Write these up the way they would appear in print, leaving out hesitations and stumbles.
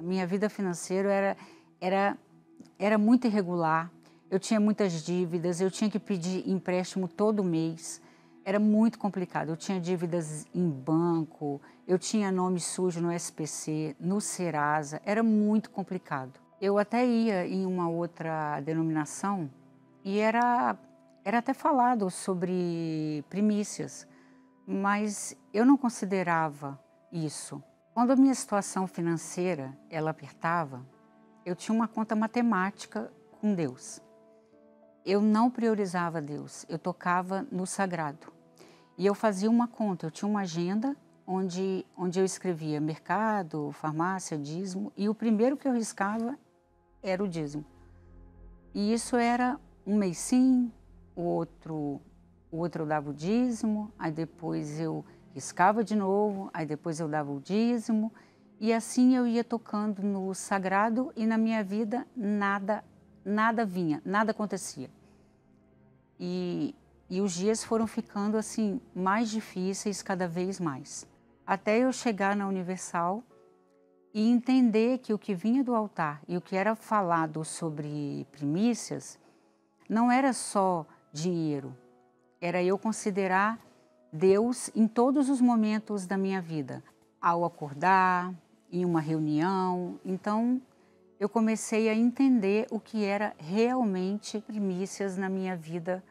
Minha vida financeira era muito irregular. Eu tinha muitas dívidas, eu tinha que pedir empréstimo todo mês. Era muito complicado. Eu tinha dívidas em banco, eu tinha nome sujo no SPC, no Serasa. Era muito complicado. Eu até ia em uma outra denominação e era até falado sobre primícias, mas eu não considerava isso. Quando a minha situação financeira ela apertava, eu tinha uma conta matemática com Deus. Eu não priorizava Deus, eu tocava no sagrado. E eu fazia uma conta, eu tinha uma agenda onde eu escrevia mercado, farmácia, dízimo, e o primeiro que eu riscava era o dízimo. E isso era um mês sim, o outro eu dava o dízimo, aí depois eu riscava de novo, aí depois eu dava o dízimo, e assim eu ia tocando no sagrado e na minha vida nada vinha, nada acontecia. E os dias foram ficando assim mais difíceis cada vez mais. Até eu chegar na Universal e entender que o que vinha do altar e o que era falado sobre primícias não era só dinheiro, era eu considerar Deus em todos os momentos da minha vida, ao acordar, em uma reunião. Então, eu comecei a entender o que era realmente primícias na minha vida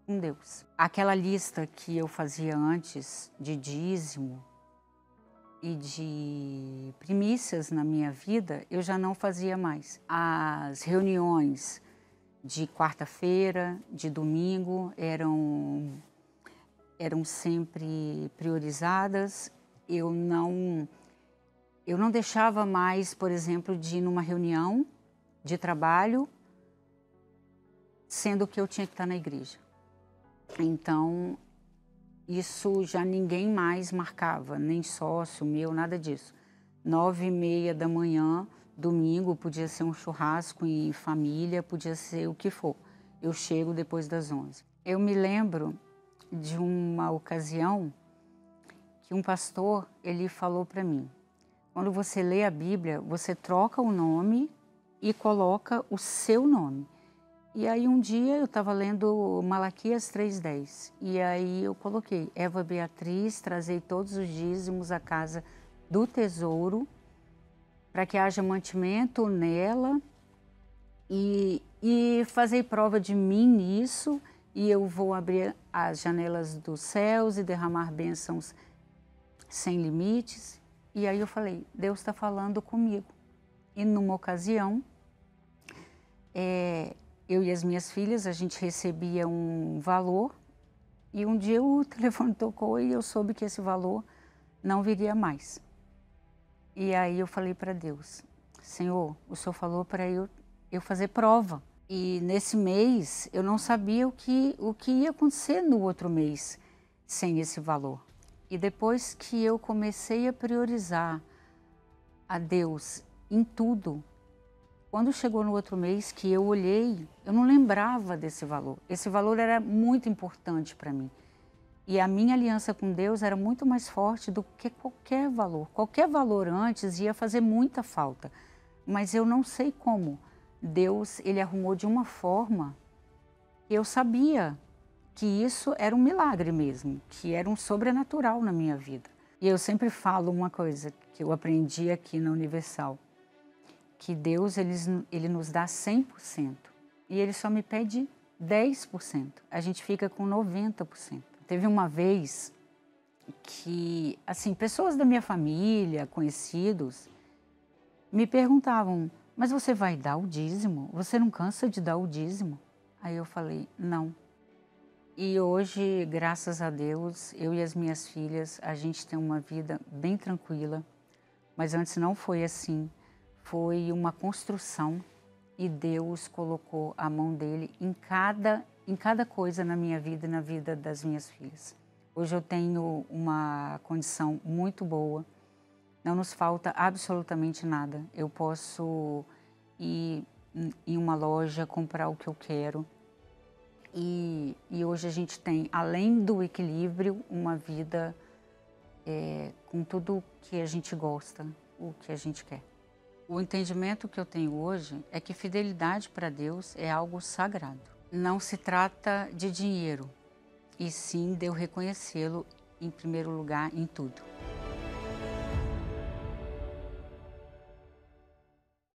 com Deus. Aquela lista que eu fazia antes de dízimo e de primícias na minha vida, eu já não fazia mais. As reuniões de quarta-feira, de domingo, eram sempre priorizadas. Eu não deixava mais, por exemplo, de ir numa reunião de trabalho, sendo que eu tinha que estar na igreja. Então, isso já ninguém mais marcava, nem sócio meu, nada disso. 9h30 da manhã, domingo, podia ser um churrasco em família, podia ser o que for. Eu chego depois das 11h. Eu me lembro de uma ocasião que um pastor, ele falou para mim: quando você lê a Bíblia, você troca o nome e coloca o seu nome. E aí um dia eu estava lendo Malaquias 3:10 e aí eu coloquei: Eva Beatriz, trazei todos os dízimos à casa do tesouro para que haja mantimento nela e fazei prova de mim nisso, e eu vou abrir as janelas dos céus e derramar bênçãos sem limites. E aí eu falei: Deus está falando comigo. E numa ocasião, eu e as minhas filhas, a gente recebia um valor e um dia o telefone tocou e eu soube que esse valor não viria mais. E aí eu falei para Deus: Senhor, o Senhor falou para eu fazer prova. E nesse mês eu não sabia o que ia acontecer no outro mês sem esse valor. E depois que eu comecei a priorizar a Deus em tudo, quando chegou no outro mês que eu olhei, eu não lembrava desse valor. Esse valor era muito importante para mim. E a minha aliança com Deus era muito mais forte do que qualquer valor. Qualquer valor antes ia fazer muita falta. Mas eu não sei como. Deus, ele arrumou de uma forma que eu sabia que isso era um milagre mesmo, que era um sobrenatural na minha vida. E eu sempre falo uma coisa que eu aprendi aqui na Universal, que Deus ele nos dá 100% e ele só me pede 10%. A gente fica com 90%. Teve uma vez que, assim, pessoas da minha família, conhecidos, me perguntavam: mas você vai dar o dízimo? Você não cansa de dar o dízimo? Aí eu falei: não. E hoje, graças a Deus, eu e as minhas filhas, a gente tem uma vida bem tranquila, mas antes não foi assim. Foi uma construção e Deus colocou a mão dele em cada coisa na minha vida e na vida das minhas filhas. Hoje eu tenho uma condição muito boa, não nos falta absolutamente nada. Eu posso ir em uma loja, comprar o que eu quero. E hoje a gente tem, além do equilíbrio, uma vida com tudo que a gente gosta, o que a gente quer. O entendimento que eu tenho hoje é que fidelidade para Deus é algo sagrado. Não se trata de dinheiro, e sim de eu reconhecê-lo em primeiro lugar em tudo.